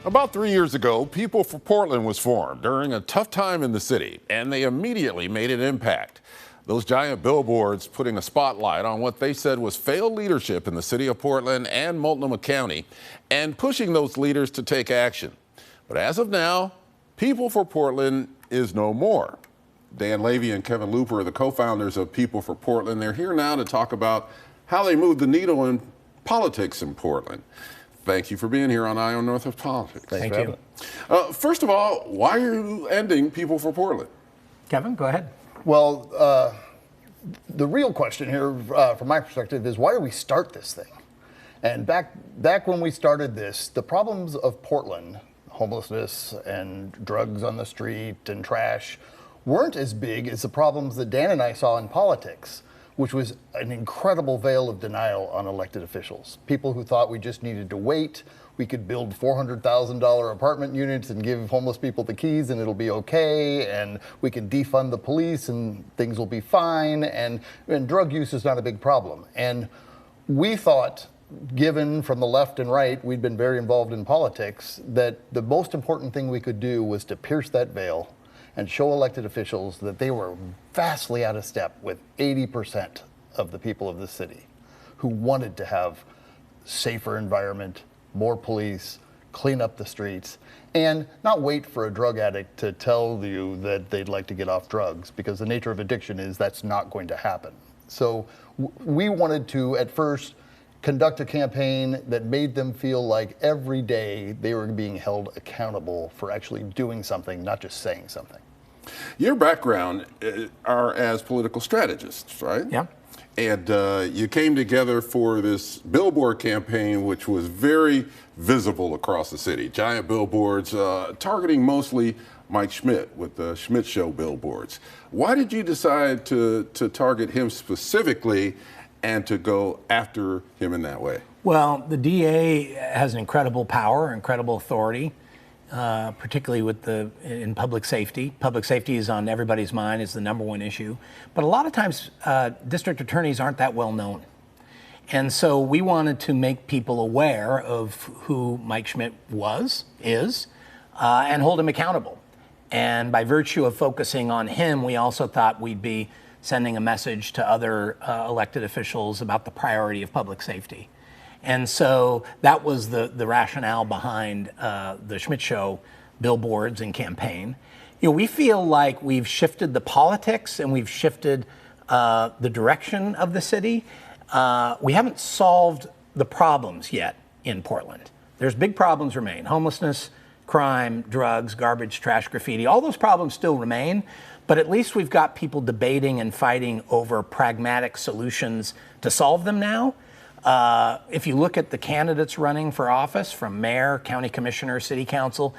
About 3 years ago, People for Portland was formed during a tough time in the city, and they immediately made an impact. Those giant billboards putting a spotlight on what they said was failed leadership in the city of Portland and Multnomah County, and pushing those leaders to take action. But as of now, People for Portland is no more. Dan Levy and Kevin Looper are the co-founders of People for Portland. They're here now to talk about how they moved the needle in politics in Portland. Thank you for being here on Eye on Northwest Politics. Thank you. First of all, why are you ending People for Portland? Kevin, go ahead. Well, the real question here, from my perspective, is why do we start this thing? And back when we started this, the problems of Portland, homelessness and drugs on the street and trash, weren't as big as the problems that Dan and I saw in politics, which was an incredible veil of denial on elected officials. People who thought we just needed to wait, we could build $400,000 apartment units and give homeless people the keys and it'll be okay, and we can defund the police and things will be fine, and drug use is not a big problem. And we thought, given from the left and right, we'd been very involved in politics, that the most important thing we could do was to pierce that veil and show elected officials that they were vastly out of step with 80% of the people of the city who wanted to have safer environment, more police, clean up the streets, and not wait for a drug addict to tell you that they'd like to get off drugs, because the nature of addiction is that's not going to happen. So we wanted to, at first, conduct a campaign that made them feel like every day they were being held accountable for actually doing something, not just saying something. Your background are as political strategists, right? Yeah. And you came together for this billboard campaign, which was very visible across the city. Giant billboards targeting mostly Mike Schmidt with the Schmidt Show billboards. Why did you decide to target him specifically and to go after him in that way? Well, the DA has an incredible power, incredible authority, particularly in public safety. Public safety is on everybody's mind, is the number one issue. But a lot of times, district attorneys aren't that well known. And so we wanted to make people aware of who Mike Schmidt is, and hold him accountable. And by virtue of focusing on him, we also thought we'd be sending a message to other elected officials about the priority of public safety. And so that was the rationale behind the Schmidt Show billboards and campaign. You know, we feel like we've shifted the politics and we've shifted the direction of the city. We haven't solved the problems yet in Portland. There's big problems remain: homelessness, crime, drugs, garbage, trash, graffiti. All those problems still remain, but at least we've got people debating and fighting over pragmatic solutions to solve them now. If you look at the candidates running for office, from mayor, county commissioner, city council,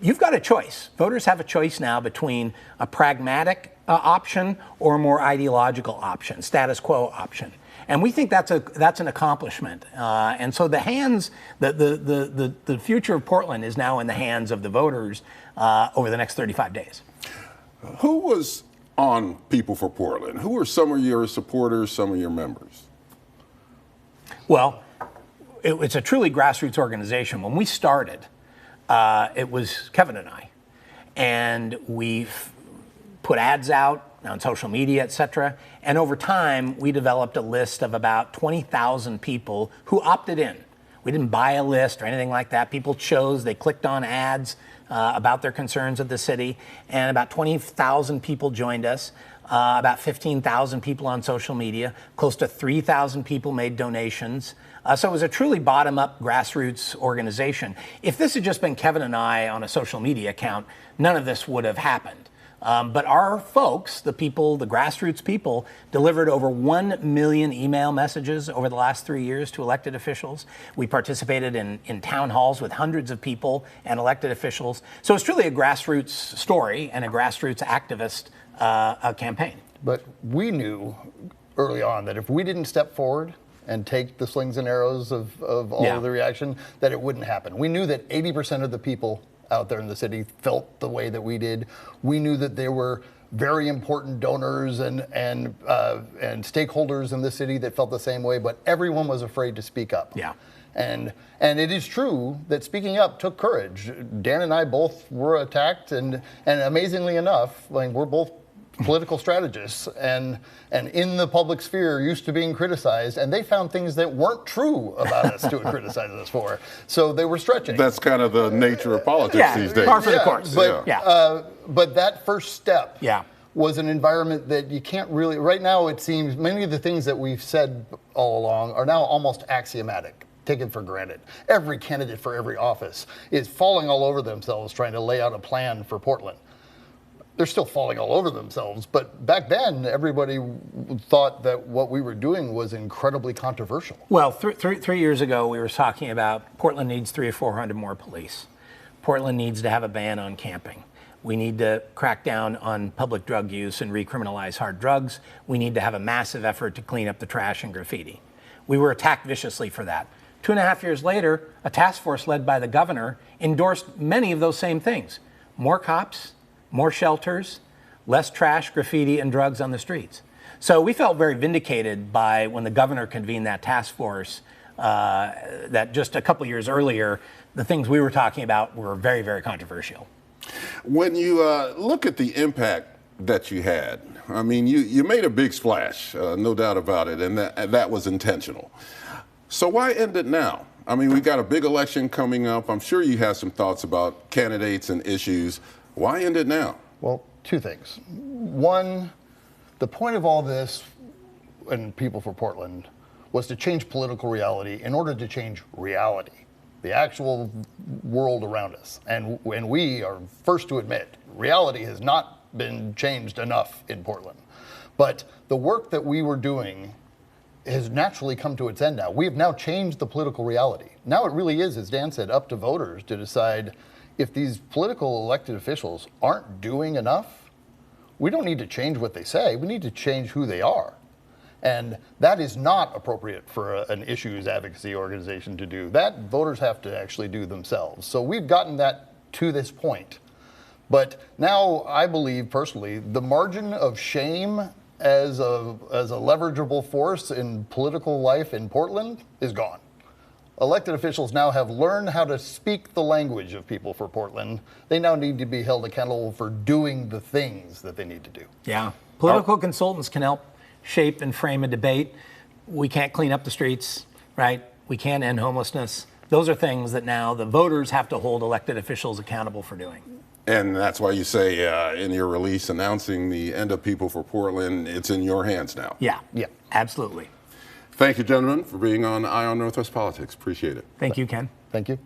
you've got a choice. Voters have a choice now between a pragmatic option or a more ideological option, status quo option. And we think that's an accomplishment. And so the future of Portland is now in the hands of the voters over the next 35 days. Who was on People for Portland? Who are some of your supporters, some of your members? Well, it's a truly grassroots organization. When we started, it was Kevin and I. And we've put ads out on social media, et cetera. And over time, we developed a list of about 20,000 people who opted in. We didn't buy a list or anything like that. People chose, they clicked on ads about their concerns of the city, and about 20,000 people joined us. About 15,000 people on social media, close to 3,000 people made donations. So it was a truly bottom-up grassroots organization. If this had just been Kevin and I on a social media account, none of this would have happened. But our folks, the people, the grassroots people, delivered over 1 million email messages over the last 3 years to elected officials. We participated in town halls with hundreds of people and elected officials. So it's truly a grassroots story and a grassroots activist campaign. But we knew early on that if we didn't step forward and take the slings and arrows of all of the reaction, that it wouldn't happen. We knew that 80% of the people out there in the city felt the way that we did. We knew that there were very important donors and stakeholders in the city that felt the same way, but everyone was afraid to speak up. Yeah. And it is true that speaking up took courage. Dan and I both were attacked, and amazingly enough, like, we're both political strategists, and in the public sphere used to being criticized, and they found things that weren't true about us to criticize us for. So they were stretching. That's kind of the nature of politics these days. Par for the course. But that first step Yeah. was an environment that you can't really, right now it seems many of the things that we've said all along are now almost axiomatic, taken for granted. Every candidate for every office is falling all over themselves trying to lay out a plan for Portland. They're still falling all over themselves, but back then everybody thought that what we were doing was incredibly controversial. Well, 3 years ago we were talking about Portland needs 300 or 400 more police. Portland needs to have a ban on camping. We need to crack down on public drug use and recriminalize hard drugs. We need to have a massive effort to clean up the trash and graffiti. We were attacked viciously for that. 2.5 years later, a task force led by the governor endorsed many of those same things. More cops, more shelters, less trash, graffiti, and drugs on the streets. So we felt very vindicated by when the governor convened that task force, that just a couple years earlier, the things we were talking about were very, very controversial. When you look at the impact that you had, I mean, you made a big splash, no doubt about it, and that was intentional. So why end it now? I mean, we got a big election coming up. I'm sure you have some thoughts about candidates and issues. Why end it now? Well, two things. One, the point of all this and People for Portland was to change political reality in order to change reality, the actual world around us. And we are first to admit, reality has not been changed enough in Portland. But the work that we were doing has naturally come to its end now. We have now changed the political reality. Now it really is, as Dan said, up to voters to decide if these political elected officials aren't doing enough. We don't need to change what they say. We need to change who they are. And that is not appropriate for an issues advocacy organization to do. That voters have to actually do themselves. So we've gotten that to this point. But now I believe personally, the margin of shame as a leverageable force in political life in Portland is gone. Elected officials now have learned how to speak the language of People for Portland. They now need to be held accountable for doing the things that they need to do. Yeah. Political consultants can help shape and frame a debate. We can't clean up the streets, right? We can't end homelessness. Those are things that now the voters have to hold elected officials accountable for doing. And that's why you say in your release announcing the end of People for Portland, it's in your hands now. Yeah. Absolutely. Thank you, gentlemen, for being on Eye on Northwest Politics. Appreciate it. Thank you, Ken. Thank you.